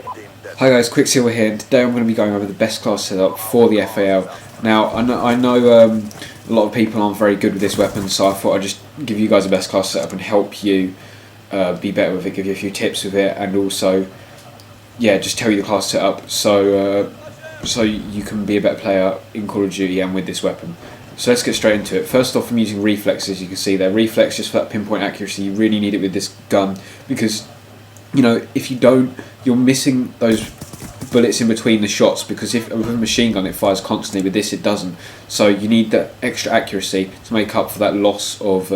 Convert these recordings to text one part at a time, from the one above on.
Hi guys, Quicksilver here, and today I'm going to be going over the best class setup for the FAL. Now, I know a lot of people aren't very good with this weapon, so I thought I'd just give you guys the best class setup and help you be better with it, give you a few tips with it, and also, yeah, just tell you the class setup so you can be a better player in Call of Duty and with this weapon. So let's get straight into it. First off, I'm using reflex, as you can see there. Reflex just for that pinpoint accuracy. You really need it with this gun because, you know, if you don't, you're missing those bullets in between the shots, because if with a machine gun it fires constantly, with this it doesn't. So you need that extra accuracy to make up for that loss of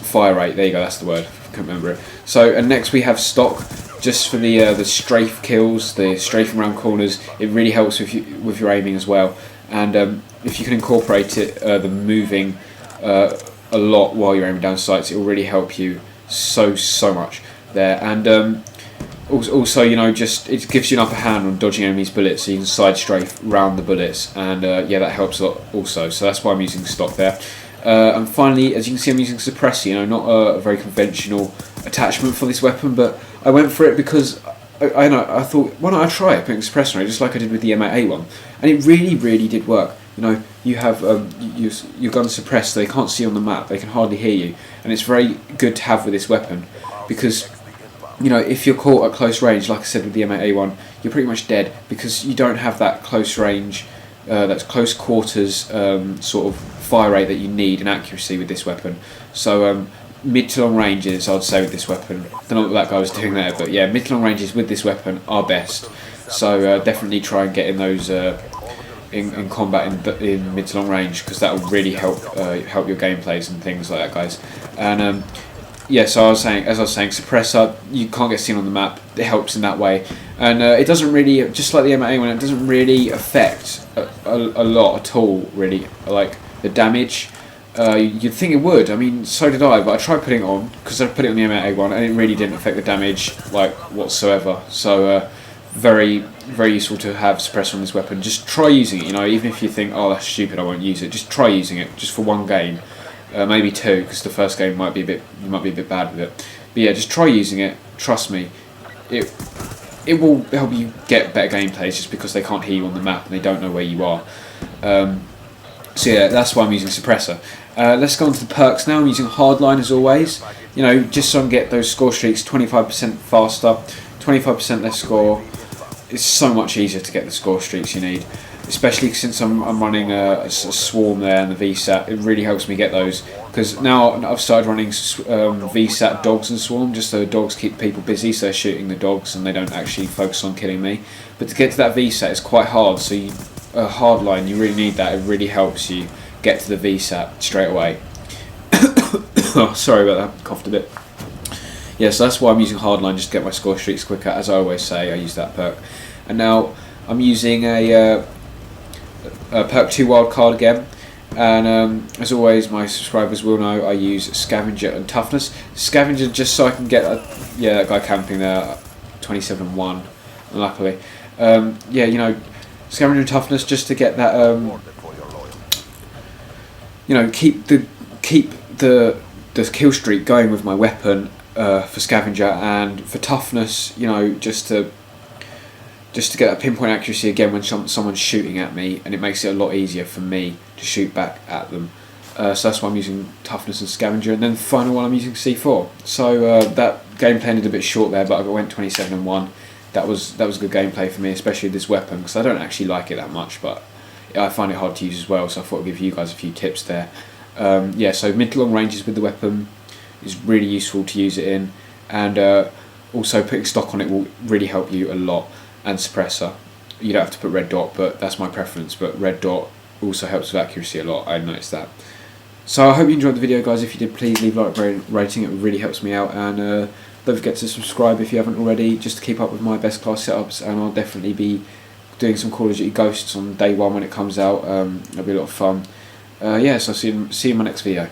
fire rate. There you go, that's the word. I can't remember it. So and next we have stock, just for the strafe kills, the strafing around corners. It really helps with your aiming as well. And if you can incorporate it, the moving a lot while you're aiming down sights, it will really help you so much there. And also, you know, just it gives you an upper hand on dodging enemies' bullets, so you can side strafe round the bullets, and yeah, that helps a lot also. So that's why I'm using stock there. And finally, as you can see, I'm using suppressor. You know, not a very conventional attachment for this weapon, but I went for it because I thought, why not I try it, putting suppressor on it, just like I did with the M8A1, and it really did work. You know, you have your gun suppressed, so they can't see on the map, they can hardly hear you, and it's very good to have with this weapon because, you know, if you're caught at close range, like I said with the M8A1, you're pretty much dead because you don't have that close range, that's close quarters sort of fire rate that you need and accuracy with this weapon. So mid to long ranges, I'd say, with this weapon. I don't know what that guy was doing there, but yeah, mid to long ranges with this weapon are best. So definitely try and get in those in combat in mid to long range, because that will really help your gameplays and things like that, guys. And yeah, so as I was saying, suppressor, you can't get seen on the map. It helps in that way, and it doesn't really, just like the M8A1, it doesn't really affect a lot at all, really, like the damage. You'd think it would. I mean, so did I, but I tried putting it on because I put it on the M8A1, and it really didn't affect the damage like whatsoever. So very useful to have suppressor on this weapon. Just try using it. You know, even if you think, oh, that's stupid, I won't use it. Just try using it, just for one game. Maybe two, because the first game you might be a bit bad with it. But yeah, just try using it. Trust me, it will help you get better gameplays, just because they can't hear you on the map and they don't know where you are. So yeah, that's why I'm using suppressor. Let's go on to the perks now. I'm using hardline as always. You know, just so I can get those score streaks 25% faster, 25% less score. It's so much easier to get the score streaks you need, especially since I'm running a swarm there and the VSAT. It really helps me get those, because now I've started running VSAT dogs and swarm, just so the dogs keep people busy, so they're shooting the dogs and they don't actually focus on killing me. But to get to that VSAT is quite hard, so hardline, you really need that. It really helps you get to the VSAT straight away. Oh, sorry about that, coughed a bit. Yeah, so that's why I'm using hardline, just to get my score streaks quicker. As I always say, I use that perk. And now I'm using a perk 2 wildcard again, and as always, my subscribers will know I use scavenger and toughness. Scavenger just so I can get that guy camping there, 27-1, luckily. Yeah, you know, scavenger and toughness just to get that, you know, keep the kill streak going with my weapon for scavenger, and for toughness, you know, just to get that pinpoint accuracy again when someone's shooting at me, and it makes it a lot easier for me to shoot back at them. So that's why I'm using toughness and scavenger, and then the final one I'm using C4. So that gameplay ended a bit short there, but I went 27-1. That was good gameplay for me, especially this weapon, because I don't actually like it that much, but I find it hard to use as well. So I thought I'd give you guys a few tips there. Yeah, so mid to long ranges with the weapon is really useful to use it in, and also putting stock on it will really help you a lot. And suppressor, you don't have to put red dot, but that's my preference, but red dot also helps with accuracy a lot. I noticed that. So I hope you enjoyed the video, guys. If you did, please leave a like rating, it really helps me out, and don't forget to subscribe if you haven't already, just to keep up with my best class setups. And I'll definitely be doing some Call of Duty Ghosts on day 1 when it comes out. It'll be a lot of fun. Yeah, so see you in my next video.